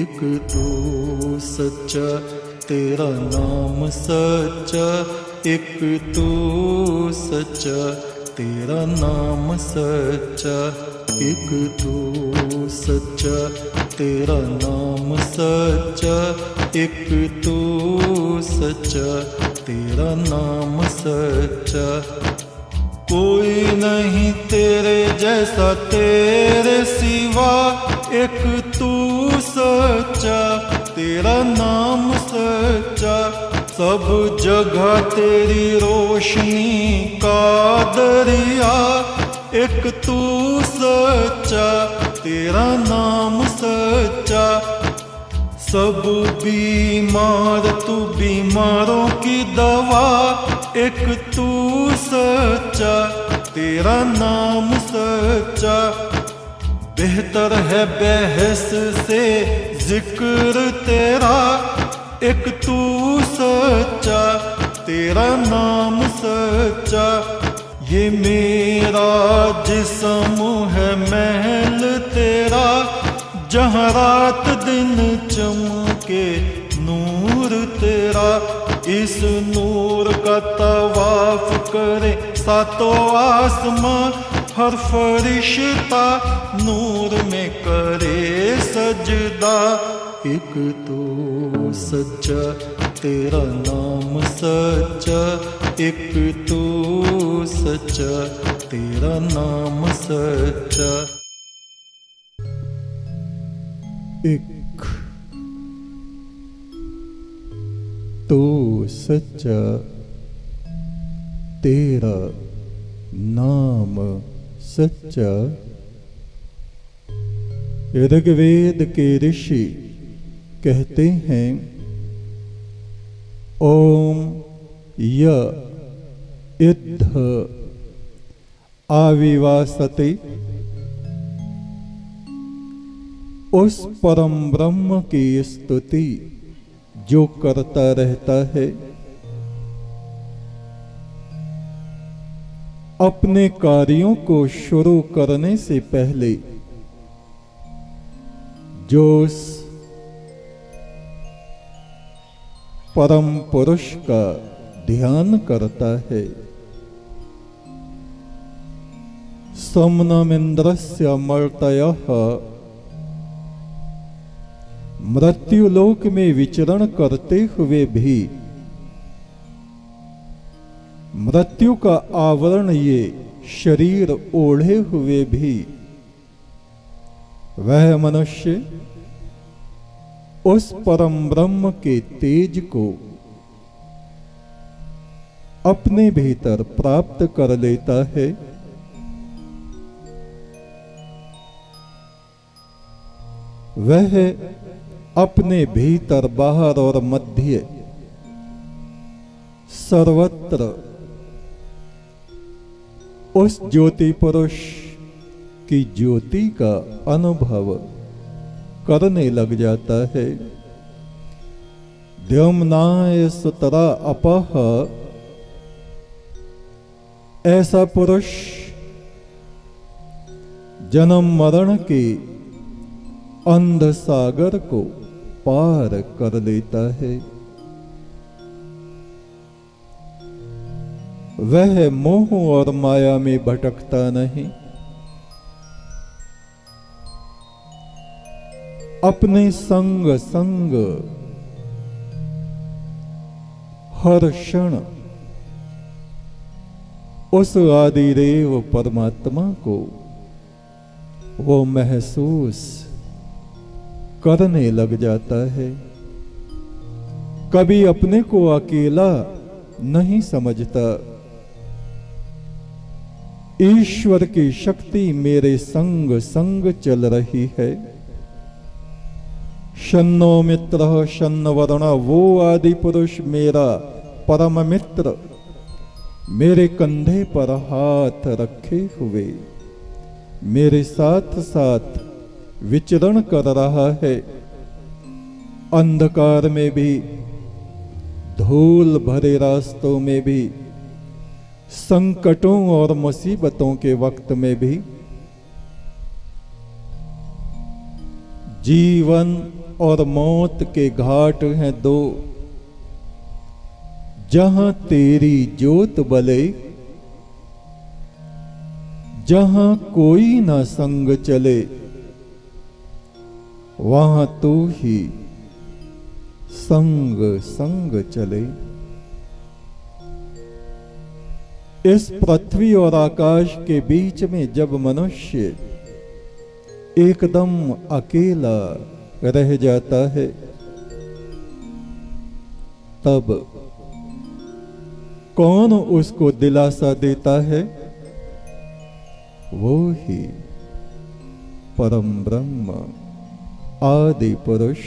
एक तू सच्चा तेरा नाम सच्चा, एक तू सच्चा तेरा नाम सच्चा, एक तू सच्चा तेरा नाम सच्चा, एक तू सच्चा तेरा नाम सच्चा। कोई नहीं तेरे जैसा तेरे सिवा, एक तू सच्चा तेरा नाम सच्चा। सब जगह तेरी रोशनी का दरिया, एक तू सच्चा तेरा नाम सच्चा। सब बीमार तू बीमारों की दवा, एक तू सच्चा तेरा नाम सच्चा। बेहतर है बहस से जिक्र तेरा, एक तू सच्चा तेरा नाम सच्चा। ये मेरा जिस्म है महल तेरा, जहाँ रात दिन चमके नूर तेरा। इस नूर का तवाफ करे सातों आसमां, हर फरिश्ता नूर में करे सजदा। एक तो सच्चा तेरा नाम सच्चा, एक तो सच्चा तेरा नाम सच्चा। एक तो सच्चा तेरा नाम सच्चा। ऋग्वेद के ऋषि कहते हैं, ओम य इद्ध आविवासते, उस परम ब्रह्म की स्तुति जो करता रहता है। अपने कार्यों को शुरू करने से पहले जो उस परम पुरुष का ध्यान करता है। समनमिंद्रस्य मर्तयः, मृत्युलोक में विचरण करते हुए भी मृत्यु का आवरण ये शरीर ओढ़े हुए भी वह मनुष्य उस परम ब्रह्म के तेज को अपने भीतर प्राप्त कर लेता है। वह अपने भीतर बाहर और मध्य सर्वत्र उस ज्योति पुरुष की ज्योति का अनुभव करने लग जाता है। द्युम्नाय सुतरा अपह, ऐसा पुरुष जन्म मरण के अंध सागर को पार कर लेता है। वह मोह और माया में भटकता नहीं, अपने संग संग हर क्षण उस आदिदेव परमात्मा को वो महसूस करने लग जाता है। कभी अपने को अकेला नहीं समझता। ईश्वर की शक्ति मेरे संग संग चल रही है। शन्नो मित्र शन्न वरुणा, वो आदि पुरुष मेरा परम मित्र मेरे कंधे पर हाथ रखे हुए मेरे साथ साथ विचरण कर रहा है। अंधकार में भी, धूल भरे रास्तों में भी, संकटों और मुसीबतों के वक्त में भी जीवन और मौत के घाट हैं दो, जहां तेरी जोत बले, जहां कोई न संग चले, वहां तू ही संग संग चले। इस पृथ्वी और आकाश के बीच में जब मनुष्य एकदम अकेला रह जाता है, तब कौन उसको दिलासा देता है? वो ही परम ब्रह्म आदि पुरुष।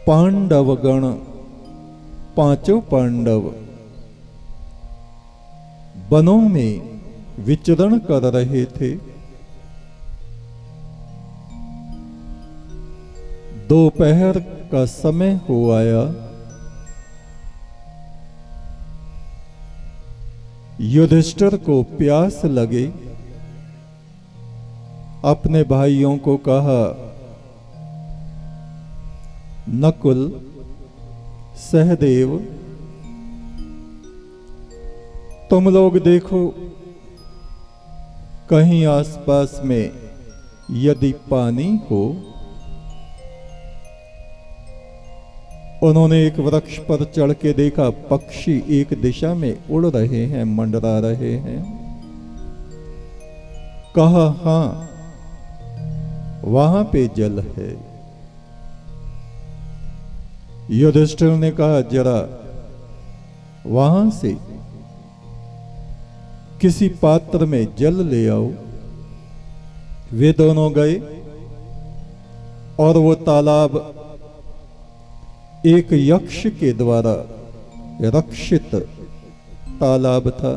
पांडवगण, पांचों पांडव वनों में विचरण कर रहे थे। दोपहर का समय हो आया। युधिष्ठिर को प्यास लगे। अपने भाइयों को कहा, नकुल, सहदेव, तुम लोग देखो कहीं आसपास में यदि पानी हो। उन्होंने एक वृक्ष पर चढ़ के देखा, पक्षी एक दिशा में उड़ रहे हैं, मंडरा रहे हैं। कहा, हां, वहां पे जल है। युधिष्ठिर ने कहा, जरा वहां से किसी पात्र में जल ले आओ। वे दोनों गए और वो तालाब एक यक्ष के द्वारा रक्षित तालाब था।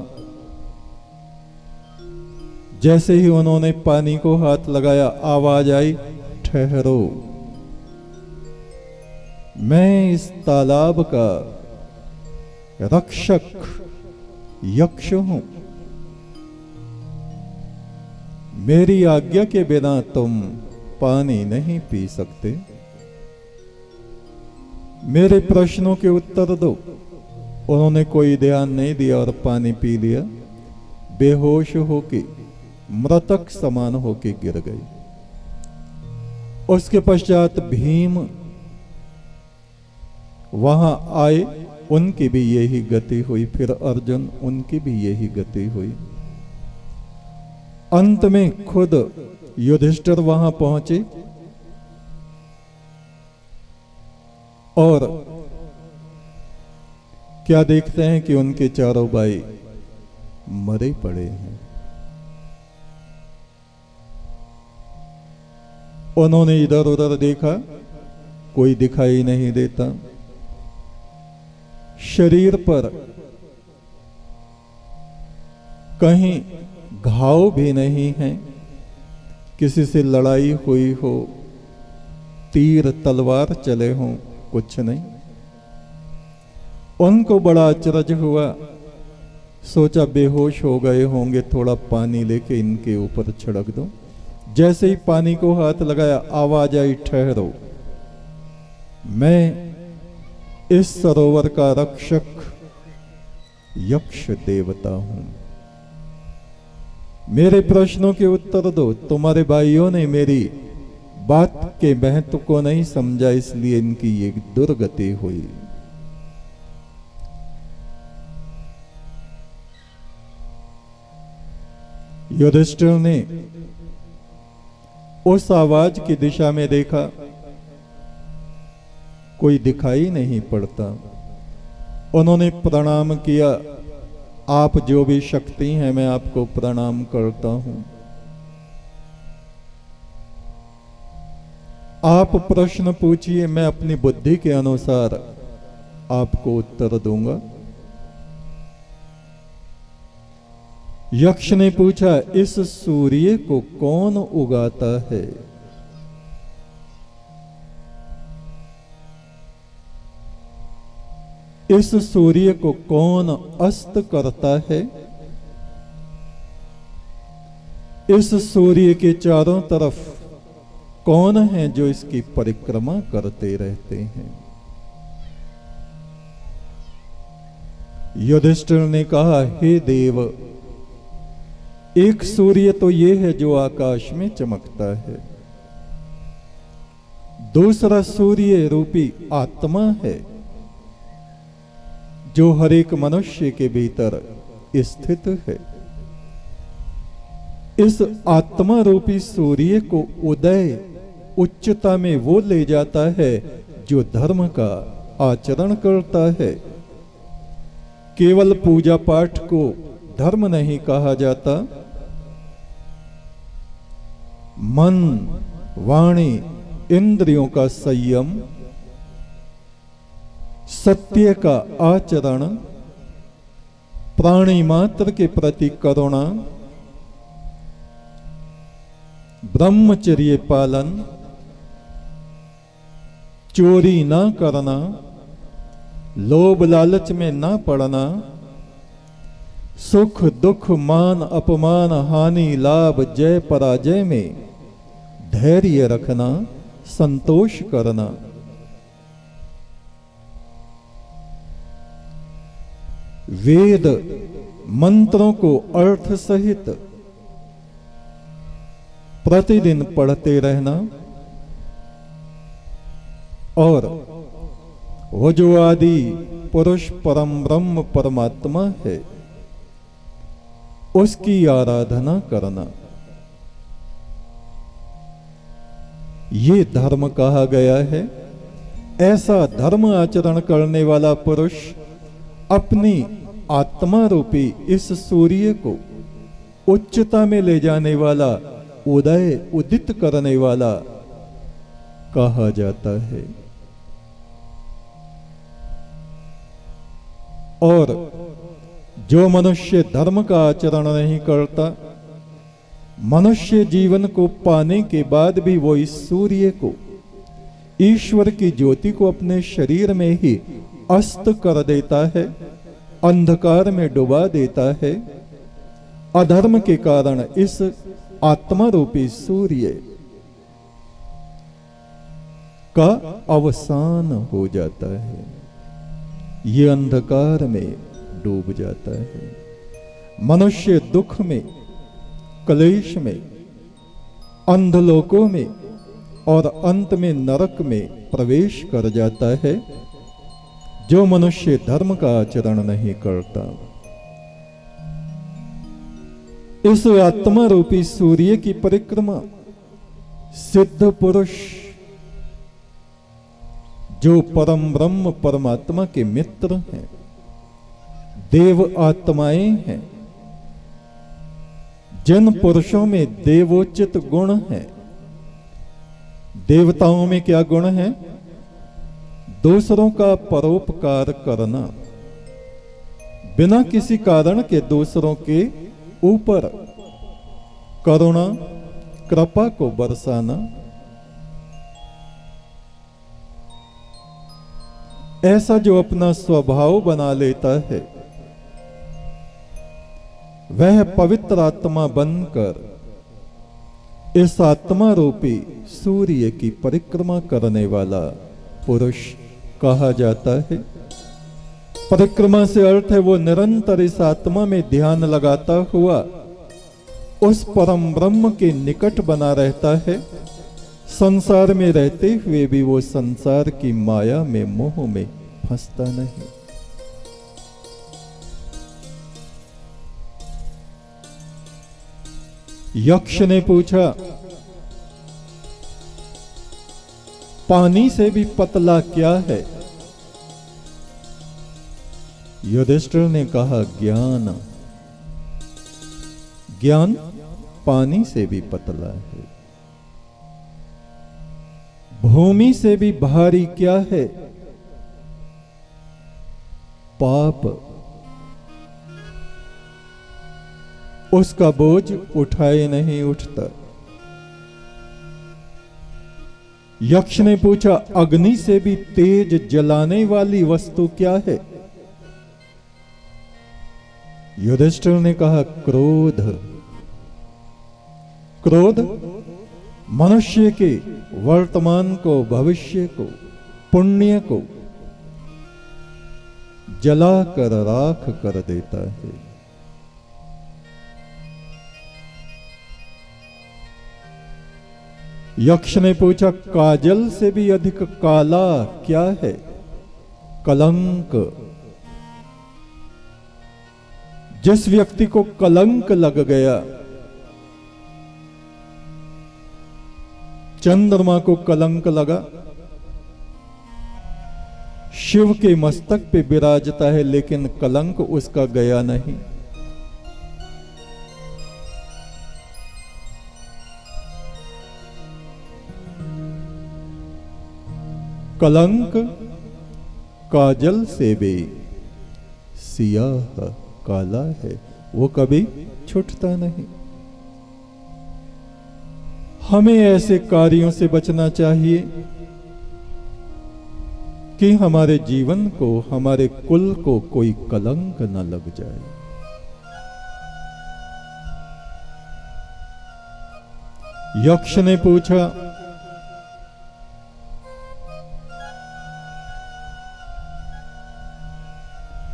जैसे ही उन्होंने पानी को हाथ लगाया, आवाज आई, ठहरो, मैं इस तालाब का रक्षक यक्ष हूं। मेरी आज्ञा के बिना तुम पानी नहीं पी सकते। मेरे प्रश्नों के उत्तर दो। उन्होंने कोई ध्यान नहीं दिया और पानी पी लिया। बेहोश होके, मृतक समान होके गिर गए। उसके पश्चात भीम वहां आए, उनकी भी यही गति हुई। फिर अर्जुन, उनकी भी यही गति हुई। अंत में खुद युधिष्ठिर वहां पहुंचे और क्या देखते हैं कि उनके चारों भाई मरे पड़े हैं। उन्होंने इधर उधर देखा, कोई दिखाई नहीं देता। शरीर पर कहीं घाव भी नहीं है, किसी से लड़ाई हुई हो, तीर तलवार चले हों, कुछ नहीं। उनको बड़ा अचरज हुआ। सोचा बेहोश हो गए होंगे, थोड़ा पानी लेके इनके ऊपर छिड़क दो। जैसे ही पानी को हाथ लगाया, आवाज आई, ठहरो, मैं इस सरोवर का रक्षक यक्ष देवता हूं। मेरे प्रश्नों के उत्तर दो। तुम्हारे भाइयों ने मेरी बात के महत्व को नहीं समझा, इसलिए इनकी ये दुर्गति हुई। युधिष्ठिर ने उस आवाज की दिशा में देखा, कोई दिखाई नहीं पड़ता। उन्होंने प्रणाम किया, आप जो भी शक्ति हैं, मैं आपको प्रणाम करता हूं। आप प्रश्न पूछिए, मैं अपनी बुद्धि के अनुसार आपको उत्तर दूंगा। यक्ष ने पूछा, इस सूर्य को कौन उगाता है? इस सूर्य को कौन अस्त करता है? इस सूर्य के चारों तरफ कौन है जो इसकी परिक्रमा करते रहते हैं? युधिष्ठिर ने कहा, हे देव, एक सूर्य तो ये है जो आकाश में चमकता है, दूसरा सूर्य रूपी आत्मा है जो हर एक मनुष्य के भीतर स्थित है। इस आत्मा रूपी सूर्य को उदय उच्चता में वो ले जाता है जो धर्म का आचरण करता है। केवल पूजा पाठ को धर्म नहीं कहा जाता। मन, वाणी, इंद्रियों का संयम, सत्य का आचरण, प्राणी मात्र के प्रति करुणा, ब्रह्मचर्य पालन, चोरी ना करना, लोभ लालच में ना पड़ना, सुख दुख मान अपमान हानि लाभ जय पराजय में धैर्य रखना, संतोष करना। वेद मंत्रों को अर्थ सहित प्रतिदिन पढ़ते रहना और वो जो आदि पुरुष परम ब्रह्म परमात्मा है उसकी आराधना करना, ये धर्म कहा गया है। ऐसा धर्म आचरण करने वाला पुरुष अपनी आत्मा रूपी इस सूर्य को उच्चता में ले जाने वाला, उदय उदित करने वाला कहा जाता है। और जो मनुष्य धर्म का आचरण नहीं करता, मनुष्य जीवन को पाने के बाद भी वो इस सूर्य को, ईश्वर की ज्योति को अपने शरीर में ही अस्त कर देता है, अंधकार में डुबा देता है। अधर्म के कारण इस आत्मा रूपी सूर्य का अवसान हो जाता है, ये अंधकार में डूब जाता है। मनुष्य दुख में, क्लेश में, अंधलोकों में और अंत में नरक में प्रवेश कर जाता है जो मनुष्य धर्म का आचरण नहीं करता। इस आत्मा रूपी सूर्य की परिक्रमा सिद्ध पुरुष जो परम ब्रह्म परमात्मा के मित्र हैं, देव आत्माएं हैं, जिन पुरुषों में देवोचित गुण है। देवताओं में क्या गुण है? दूसरों का परोपकार करना, बिना किसी कारण के दूसरों के ऊपर करुणा कृपा को बरसाना। ऐसा जो अपना स्वभाव बना लेता है वह पवित्र आत्मा बनकर इस आत्मा रूपी सूर्य की परिक्रमा करने वाला पुरुष कहा जाता है। परिक्रमा से अर्थ है वो निरंतर इस आत्मा में ध्यान लगाता हुआ उस परम ब्रह्म के निकट बना रहता है। संसार में रहते हुए भी वो संसार की माया में, मोह में फंसता नहीं। यक्ष ने पूछा, पानी से भी पतला क्या है? युधिष्ठिर ने कहा, ज्ञान। ज्ञान पानी से भी पतला है। भूमि से भी भारी क्या है? पाप। उसका बोझ उठाए नहीं उठता। यक्ष ने पूछा, अग्नि से भी तेज जलाने वाली वस्तु क्या है? युधिष्ठिर ने कहा, क्रोध। क्रोध मनुष्य के वर्तमान को, भविष्य को, पुण्य को जलाकर राख कर देता है। यक्ष ने पूछा, काजल से भी अधिक काला क्या है? कलंक। जिस व्यक्ति को कलंक लग गया, चंद्रमा को कलंक लगा, शिव के मस्तक पे विराजता है लेकिन कलंक उसका गया नहीं। कलंक काजल से भी सियाह काला है, वो कभी छूटता नहीं। हमें ऐसे कार्यों से बचना चाहिए कि हमारे जीवन को, हमारे कुल को कोई कलंक न लग जाए। यक्ष ने पूछा,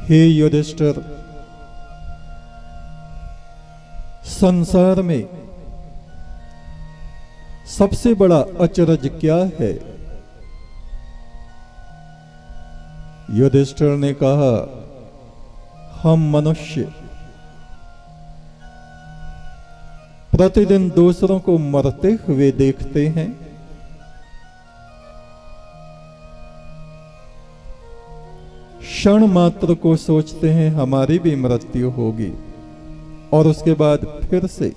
हे युधिष्ठिर, संसार में सबसे बड़ा अचरज क्या है? युधिष्ठिर ने कहा, हम मनुष्य प्रतिदिन दूसरों को मरते हुए देखते हैं, क्षण मात्र को सोचते हैं हमारी भी मृत्यु होगी और उसके बाद फिर से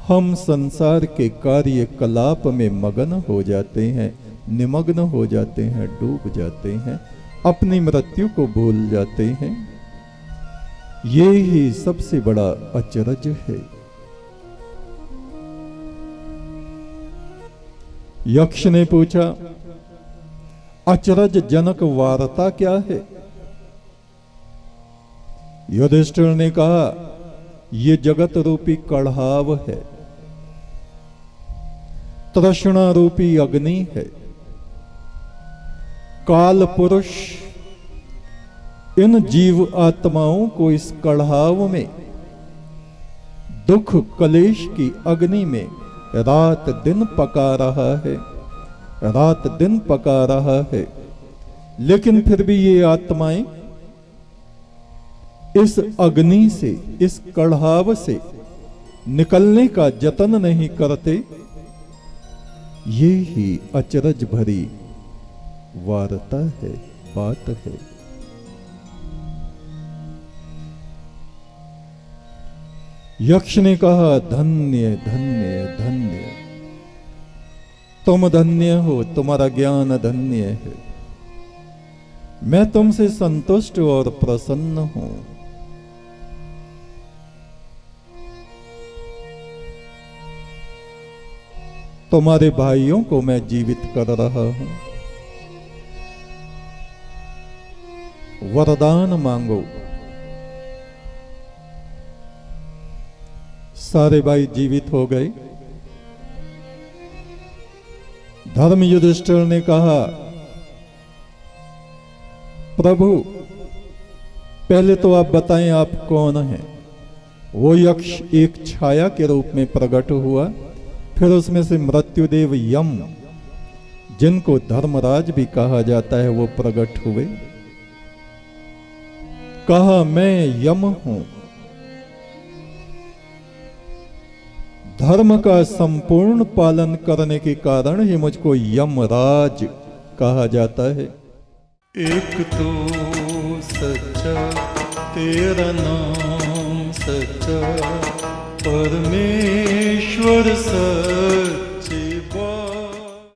हम संसार के कार्यकलाप में मगन हो जाते हैं, निमग्न हो जाते हैं, डूब जाते हैं, अपनी मृत्यु को भूल जाते हैं। ये ही सबसे बड़ा अचरज है। यक्ष ने पूछा, अचरज जनक वार्ता क्या है? युधिष्ठिर ने कहा, ये जगत रूपी कढ़ाव है, तृष्णा रूपी अग्नि है। काल पुरुष इन जीव आत्माओं को इस कढ़ाव में, दुख कलेश की अग्नि में रात दिन पका रहा है, रात दिन पका रहा है। लेकिन फिर भी ये आत्माएं इस अग्नि से, इस कढ़ाव से निकलने का जतन नहीं करते। ये ही अचरज भरी वार्ता है, बात है। यक्ष ने कहा, धन्य धन्य धन्य, तुम धन्य हो, तुम्हारा ज्ञान धन्य है। मैं तुमसे संतुष्ट और प्रसन्न हूं। तुम्हारे भाइयों को मैं जीवित कर रहा हूं। वरदान मांगो। सारे भाई जीवित हो गए। धर्म युधिष्ठिर ने कहा, प्रभु पहले तो आप बताएं आप कौन हैं? वो यक्ष एक छाया के रूप में प्रकट हुआ, फिर उसमें से मृत्युदेव यम, जिनको धर्मराज भी कहा जाता है, वो प्रकट हुए। कहा, मैं यम हूं, धर्म का संपूर्ण पालन करने के कारण ही मुझको यमराज कहा जाता है। एक तो सच्चा तेरा नाम सच्चा, परमेश्वर सच्चा।